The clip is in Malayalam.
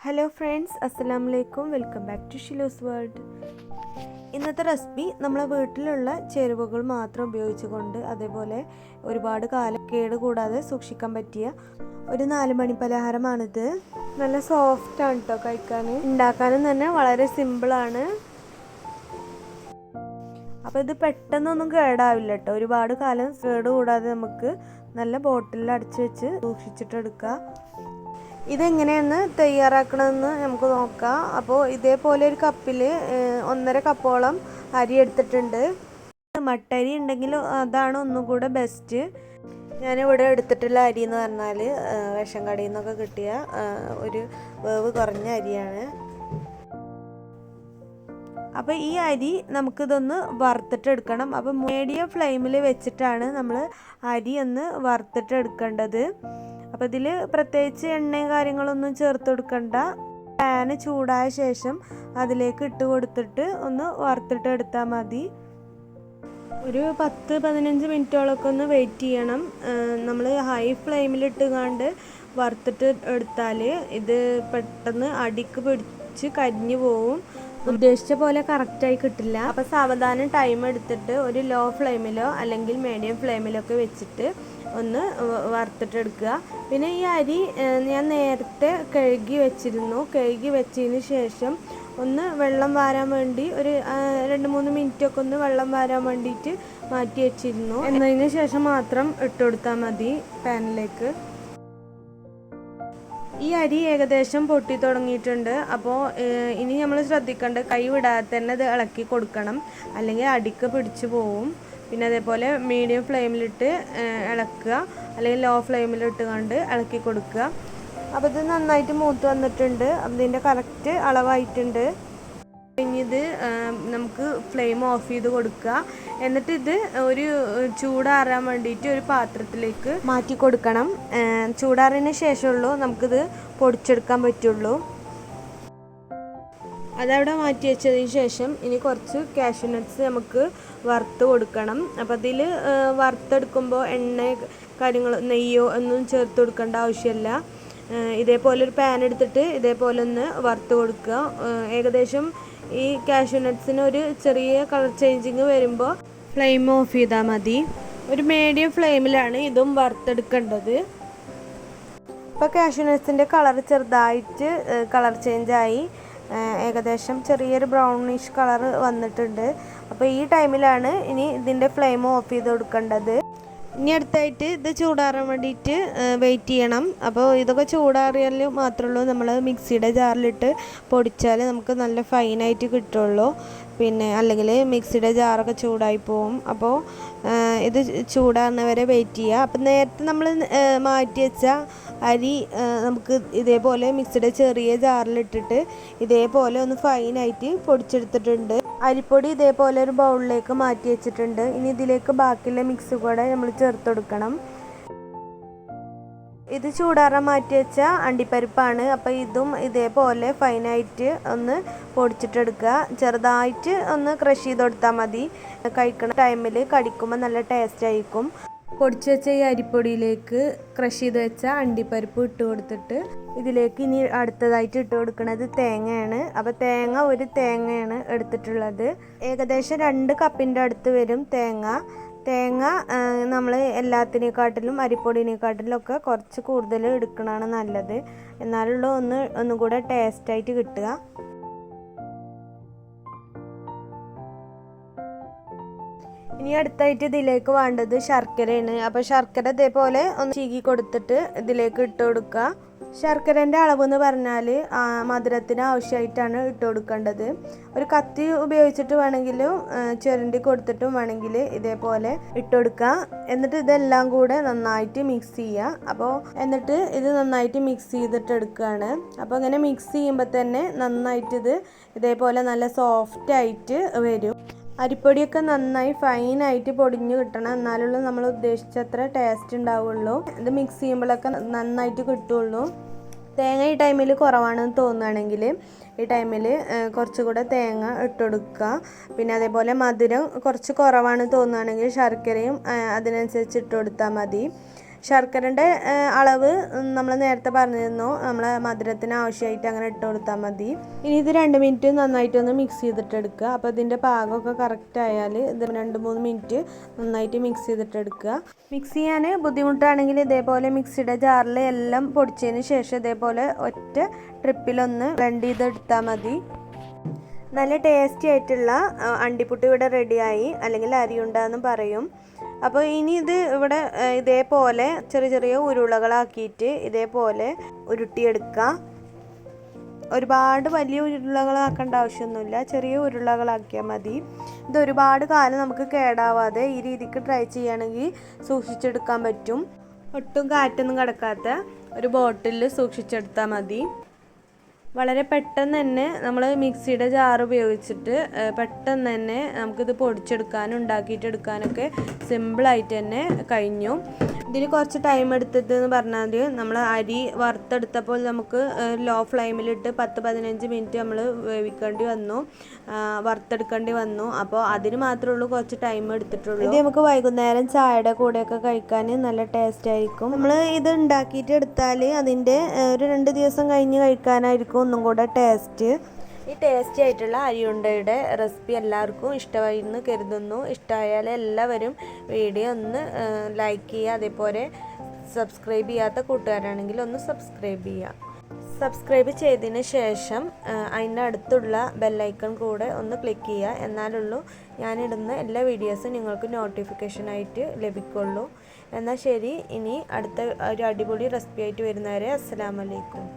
ഹലോ ഫ്രണ്ട്സ്, അസ്സലാമു അലൈക്കും. Welcome back to Shilu's world. ഇന്നത്തെ റെസിപ്പി നമ്മളെ വീട്ടിലുള്ള ചേരുവകൾ മാത്രം ഉപയോഗിച്ചുകൊണ്ട് അതേപോലെ ഒരുപാട് കാലം കേടുകൂടാതെ സൂക്ഷിക്കാൻ പറ്റിയ ഒരു 4 മണി പലഹാരമാണിത്. നല്ല സോഫ്റ്റാണ് കേട്ടോ കഴിക്കാൻ. ഉണ്ടാക്കാനും തന്നെ വളരെ സിമ്പിളാണ്. അപ്പോൾ ഇത് പെട്ടെന്നൊന്നും കേടാവില്ല കേട്ടോ. ഒരുപാട് കാലം കേടുകൂടാതെ നമുക്ക് നല്ല ബോട്ടിലിൽ അടച്ചു വെച്ച് സൂക്ഷിച്ചിട്ടെടുക്കാം. ഇതെങ്ങനെയാണ് തയ്യാറാക്കണമെന്ന് നമുക്ക് നോക്കാം. അപ്പോൾ ഇതേപോലെ ഒരു കപ്പിൽ 1.5 കപ്പോളം അരി എടുത്തിട്ടുണ്ട്. മട്ടരി ഉണ്ടെങ്കിൽ അതാണ് ഒന്നും കൂടെ ബെസ്റ്റ്. ഞാനിവിടെ എടുത്തിട്ടുള്ള അരി എന്ന് പറഞ്ഞാൽ റേഷൻ കടയിൽ നിന്നൊക്കെ കിട്ടിയ ഒരു വേവ് കുറഞ്ഞ അരിയാണ്. അപ്പോൾ ഈ അരി നമുക്കിതൊന്ന് വറുത്തിട്ടെടുക്കണം. അപ്പോൾ മീഡിയം ഫ്ലെയിമിൽ വെച്ചിട്ടാണ് നമ്മൾ അരി ഒന്ന് വറുത്തിട്ടെടുക്കേണ്ടത്. അപ്പോൾ ഇതിൽ പ്രത്യേകിച്ച് എണ്ണയും കാര്യങ്ങളൊന്നും ചേർത്ത് കൊടുക്കണ്ട. പാന് ചൂടായ ശേഷം അതിലേക്ക് ഇട്ട് കൊടുത്തിട്ട് ഒന്ന് വറുത്തിട്ട് എടുത്താൽ മതി. ഒരു 10-15 മിനിറ്റോളൊക്കെ ഒന്ന് വെയിറ്റ് ചെയ്യണം. നമ്മൾ ഹൈ ഫ്ലെയിമിലിട്ട് കണ്ട് വറുത്തിട്ട് എടുത്താൽ ഇത് പെട്ടെന്ന് അടിക്ക് പിടിച്ച് കരിഞ്ഞു പോവും. ഉദ്ദേശിച്ച പോലെ കറക്റ്റായി കിട്ടില്ല. അപ്പോൾ സാവധാനം ടൈം എടുത്തിട്ട് ഒരു ലോ ഫ്ലെയിമിലോ അല്ലെങ്കിൽ മീഡിയം ഫ്ലെയിമിലൊക്കെ വെച്ചിട്ട് ഒന്ന് വറുത്തിട്ടെടുക്കുക. പിന്നെ ഈ അരി ഞാൻ നേരത്തെ കഴുകി വെച്ചിരുന്നു. കഴുകി വെച്ചതിന് ശേഷം ഒന്ന് വെള്ളം വാരാൻ വേണ്ടി ഒരു 2-3 മിനിറ്റൊക്കെ ഒന്ന് വെള്ളം വാരാൻ വേണ്ടിയിട്ട് മാറ്റി വെച്ചിരുന്നു. എന്നതിന് ശേഷം മാത്രം ഇട്ട് കൊടുത്താൽ മതി പാനിലേക്ക്. ഈ അരി ഏകദേശം പൊട്ടി തുടങ്ങിയിട്ടുണ്ട്. അപ്പോൾ ഇനി നമ്മൾ ശ്രദ്ധിക്കേണ്ടത് കൈ വിടാതെ തന്നെ ഇത് ഇളക്കി കൊടുക്കണം, അല്ലെങ്കിൽ അടിക്ക് പിടിച്ചു പോവും. പിന്നെ അതേപോലെ മീഡിയം ഫ്ലെയിമിലിട്ട് ഇളക്കുക, അല്ലെങ്കിൽ ലോ ഫ്ലെയിമിലിട്ട് കണ്ട് ഇളക്കി കൊടുക്കുക. അപ്പോൾ ഇത് നന്നായിട്ട് മൂത്ത് വന്നിട്ടുണ്ട്. അതിൻ്റെ കറക്റ്റ് അളവായിട്ടുണ്ട്. ഇനി ഇത് നമുക്ക് ഫ്ലെയിം ഓഫ് ചെയ്ത് കൊടുക്കുക. എന്നിട്ട് ഇത് ഒരു ചൂടാറാൻ വേണ്ടിയിട്ട് ഒരു പാത്രത്തിലേക്ക് മാറ്റി കൊടുക്കണം. ചൂടാറിന് ശേഷമുള്ളൂ നമുക്കിത് പൊടിച്ചെടുക്കാൻ പറ്റുള്ളൂ. അതവിടെ മാറ്റി വെച്ചതിന് ശേഷം ഇനി കുറച്ച് കാഷ്യൂ നട്ട്സ് നമുക്ക് വറുത്ത് കൊടുക്കണം. അപ്പോൾ അതിൽ വറുത്തെടുക്കുമ്പോൾ എണ്ണ കാര്യങ്ങൾ നെയ്യോ ഒന്നും ചേർത്ത് കൊടുക്കേണ്ട ആവശ്യമില്ല. ഇതേപോലെ ഒരു പാൻ എടുത്തിട്ട് ഇതേപോലെ ഒന്ന് വറുത്ത് കൊടുക്കുക. ഏകദേശം ഈ കാഷ്യൂ നട്ട്സിന് ഒരു ചെറിയ കളർ ചേഞ്ചിങ് വരുമ്പോൾ ഫ്ലെയിം ഓഫ് ചെയ്താൽ മതി. ഒരു മീഡിയം ഫ്ലെയിമിലാണ് ഇതും വറുത്തെടുക്കേണ്ടത്. ഇപ്പോൾ കാഷ്യൂ നട്ട്സിൻ്റെ കളർ ചെറുതായിട്ട് കളർ ചേഞ്ചായി ഏകദേശം ചെറിയൊരു ബ്രൗണിഷ് കളർ വന്നിട്ടുണ്ട്. അപ്പോൾ ഈ ടൈമിലാണ് ഇനി ഇതിൻ്റെ ഫ്ലെയിം ഓഫ് ചെയ്ത് കൊടുക്കേണ്ടത്. ഇനി അടുത്തായിട്ട് ഇത് ചൂടാറാൻ വേണ്ടിയിട്ട് വെയിറ്റ് ചെയ്യണം. അപ്പോൾ ഇതൊക്കെ ചൂടാറിയാൽ മാത്രമേ നമ്മൾ മിക്സിയുടെ ജാറിലിട്ട് പൊടിച്ചാൽ നമുക്ക് നല്ല ഫൈനായിട്ട് കിട്ടുള്ളൂ. പിന്നെ അല്ലെങ്കിൽ മിക്സിയുടെ ജാറൊക്കെ ചൂടായി പോവും. അപ്പോൾ ഇത് ചൂടാറുന്ന വരെ വെയിറ്റ് ചെയ്യുക. അപ്പം നേരത്തെ നമ്മൾ മാറ്റി വെച്ച അരി നമുക്ക് ഇതേപോലെ മിക്സിയുടെ ചെറിയ ജാറിലിട്ടിട്ട് ഇതേപോലെ ഒന്ന് ഫൈനായിട്ട് പൊടിച്ചെടുത്തിട്ടുണ്ട്. അരിപ്പൊടി ഇതേപോലെ ഒരു ബൗളിലേക്ക് മാറ്റി വെച്ചിട്ടുണ്ട്. ഇനി ഇതിലേക്ക് ബാക്കിയുള്ള മിക്സ് കൂടെ നമ്മൾ ചേർത്ത് കൊടുക്കണം. ഇത് ചൂടാറാൻ മാറ്റി വെച്ച അണ്ടിപ്പരിപ്പാണ്. അപ്പോൾ ഇതും ഇതേപോലെ ഫൈനായിട്ട് ഒന്ന് പൊടിച്ചിട്ടെടുക്കുക. ചെറുതായിട്ട് ഒന്ന് ക്രഷ് ചെയ്ത് കൊടുത്താൽ മതി. കഴിക്കുന്ന ടൈമിൽ കടിക്കുമ്പോൾ നല്ല ടേസ്റ്റ് ആയിരിക്കും. പൊടിച്ച് വെച്ച ഈ അരിപ്പൊടിയിലേക്ക് ക്രഷ് ചെയ്ത് വെച്ച അണ്ടിപ്പരിപ്പ് ഇട്ട് കൊടുത്തിട്ട് ഇതിലേക്ക് ഇനി അടുത്തതായിട്ട് ഇട്ട് കൊടുക്കുന്നത് തേങ്ങയാണ്. അപ്പോൾ ഒരു തേങ്ങയാണ് എടുത്തിട്ടുള്ളത്. ഏകദേശം 2 കപ്പിൻ്റെ അടുത്ത് വരും തേങ്ങ നമ്മൾ എല്ലാത്തിനെക്കാട്ടിലും അരിപ്പൊടിനെക്കാട്ടിലും ഒക്കെ കുറച്ച് കൂടുതൽ എടുക്കണതാണ് നല്ലത്. എന്നാലുള്ള ഒന്നും കൂടെ ടേസ്റ്റായിട്ട് കിട്ടുക. ഇനി അടുത്തായിട്ട് ഇതിലേക്ക് വേണ്ടത് ശർക്കരയാണ്. അപ്പോൾ ശർക്കര ഇതേപോലെ ഒന്ന് ചീകി കൊടുത്തിട്ട് ഇതിലേക്ക് ഇട്ട് കൊടുക്കുക. ശർക്കരൻ്റെ അളവ് എന്ന് പറഞ്ഞാൽ മധുരത്തിന് ആവശ്യമായിട്ടാണ് ഇട്ട് കൊടുക്കേണ്ടത്. ഒരു കത്തി ഉപയോഗിച്ചിട്ട് വേണമെങ്കിലും ചുരണ്ടി കൊടുത്തിട്ടും വേണമെങ്കിൽ ഇതേപോലെ ഇട്ട് കൊടുക്കുക. എന്നിട്ട് ഇതെല്ലാം കൂടെ നന്നായിട്ട് മിക്സ് ചെയ്യുക. അപ്പോൾ എന്നിട്ട് ഇത് നന്നായിട്ട് മിക്സ് ചെയ്തിട്ട് എടുക്കുകയാണ്. അപ്പോൾ അങ്ങനെ മിക്സ് ചെയ്യുമ്പോൾ തന്നെ നന്നായിട്ട് ഇതേപോലെ നല്ല സോഫ്റ്റായിട്ട് വരും. അരിപ്പൊടിയൊക്കെ നന്നായി ഫൈനായിട്ട് പൊടിഞ്ഞ് കിട്ടണം. എന്നാലുള്ള നമ്മൾ ഉദ്ദേശിച്ചത്ര ടേസ്റ്റ് ഉണ്ടാവുള്ളൂ. ഇത് മിക്സ് ചെയ്യുമ്പോഴൊക്കെ നന്നായിട്ട് കിട്ടുള്ളൂ. തേങ്ങ ഈ ടൈമിൽ കുറവാണെന്ന് തോന്നുകയാണെങ്കിൽ ഈ ടൈമിൽ കുറച്ചുകൂടെ തേങ്ങ ഇട്ടുകൊടുക്കുക. പിന്നെ അതേപോലെ മധുരം കുറച്ച് കുറവാണ് തോന്നുകയാണെങ്കിൽ ശർക്കരയും അതിനനുസരിച്ച് ഇട്ട് കൊടുത്താൽ മതി. ശർക്കരൻ്റെ അളവ് നമ്മൾ നേരത്തെ പറഞ്ഞിരുന്നു, നമ്മൾ മധുരത്തിന് ആവശ്യമായിട്ട് അങ്ങനെ ഇട്ട് കൊടുത്താൽ മതി. ഇനി ഇത് 2 മിനിറ്റ് നന്നായിട്ടൊന്ന് മിക്സ് ചെയ്തിട്ടെടുക്കുക. അപ്പോൾ ഇതിൻ്റെ പാകമൊക്കെ കറക്റ്റ് ആയാൽ ഇത് 2-3 മിനിറ്റ് നന്നായിട്ട് മിക്സ് ചെയ്തിട്ടെടുക്കുക. മിക്സ് ചെയ്യാൻ ബുദ്ധിമുട്ടാണെങ്കിൽ ഇതേപോലെ മിക്സിയുടെ ജാറിൽ എല്ലാം പൊടിച്ചതിന് ശേഷം ഇതേപോലെ ഒറ്റ ട്രിപ്പിലൊന്ന് ബ്ലെൻഡ് ചെയ്തെടുത്താൽ മതി. നല്ല ടേസ്റ്റി ആയിട്ടുള്ള അണ്ടിപ്പുട്ട് ഇവിടെ റെഡിയായി, അല്ലെങ്കിൽ അരിയുണ്ടെന്ന് പറയും. അപ്പോൾ ഇനി ഇത് ഇവിടെ ഇതേപോലെ ചെറിയ ചെറിയ ഉരുളകളാക്കിയിട്ട് ഇതേപോലെ ഉരുട്ടിയെടുക്കുക. ഒരുപാട് വലിയ ഉരുളകളാക്കേണ്ട ആവശ്യമൊന്നുമില്ല, ചെറിയ ഉരുളകളാക്കിയാൽ മതി. ഇത് ഒരുപാട് കാലം നമുക്ക് കേടാവാതെ ഈ രീതിക്ക് ട്രൈ ചെയ്യുകയാണെങ്കിൽ സൂക്ഷിച്ചെടുക്കാൻ പറ്റും. ഒട്ടും കാറ്റൊന്നും കിടക്കാത്ത ഒരു ബോട്ടിലിൽ സൂക്ഷിച്ചെടുത്താൽ മതി. വളരെ പെട്ടെന്ന് തന്നെ നമ്മൾ മിക്സിയുടെ ജാർ ഉപയോഗിച്ചിട്ട് പെട്ടെന്ന് തന്നെ നമുക്കിത് പൊടിച്ചെടുക്കാനും ഉണ്ടാക്കിയിട്ടെടുക്കാനൊക്കെ സിമ്പിളായിട്ട് തന്നെ കഴിഞ്ഞു. ഇതിൽ കുറച്ച് ടൈം എടുത്തതെന്ന് പറഞ്ഞാൽ നമ്മൾ അരി വറുത്തെടുത്തപ്പോൾ നമുക്ക് ലോ ഫ്ലെയിമിലിട്ട് 10-15 മിനിറ്റ് നമ്മൾ വേവിക്കേണ്ടി വന്നു, വറുത്തെടുക്കേണ്ടി വന്നു. അപ്പോൾ അതിന് മാത്രമേ ഉള്ളൂ കുറച്ച് ടൈം എടുത്തിട്ടുള്ളൂ. ഇത് നമുക്ക് വൈകുന്നേരം ചായയുടെ കൂടെയൊക്കെ കഴിക്കാൻ നല്ല ടേസ്റ്റ് ആയിരിക്കും. നമ്മൾ ഇത് ഉണ്ടാക്കിയിട്ട് എടുത്താൽ അതിൻ്റെ ഒരു 2 ദിവസം കഴിഞ്ഞ് കഴിക്കാനായിരിക്കും ഒന്നും കൂടെ ടേസ്റ്റ്. ഈ ടേസ്റ്റി ആയിട്ടുള്ള അരിയുണ്ടയുടെ റെസിപ്പി എല്ലാവർക്കും ഇഷ്ടമായി എന്ന് കരുതുന്നു. ഇഷ്ടമായാൽ എല്ലാവരും വീഡിയോ ഒന്ന് ലൈക്ക് ചെയ്യുക. അതേപോലെ സബ്സ്ക്രൈബ് ചെയ്യാത്ത കൂട്ടുകാരാണെങ്കിൽ ഒന്ന് സബ്സ്ക്രൈബ് ചെയ്യുക. സബ്സ്ക്രൈബ് ചെയ്തതിന് ശേഷം അതിൻ്റെ അടുത്തുള്ള ബെല്ലൈക്കൺ കൂടെ ഒന്ന് ക്ലിക്ക് ചെയ്യുക. എന്നാലുള്ളൂ ഞാനിടുന്ന എല്ലാ വീഡിയോസും നിങ്ങൾക്ക് നോട്ടിഫിക്കേഷനായിട്ട് ലഭിക്കുള്ളൂ. എന്നാൽ ശരി, ഇനി അടുത്ത ഒരു അടിപൊളി റെസിപ്പി ആയിട്ട് വരുന്നവരെ അസ്സലാമു അലൈക്കും.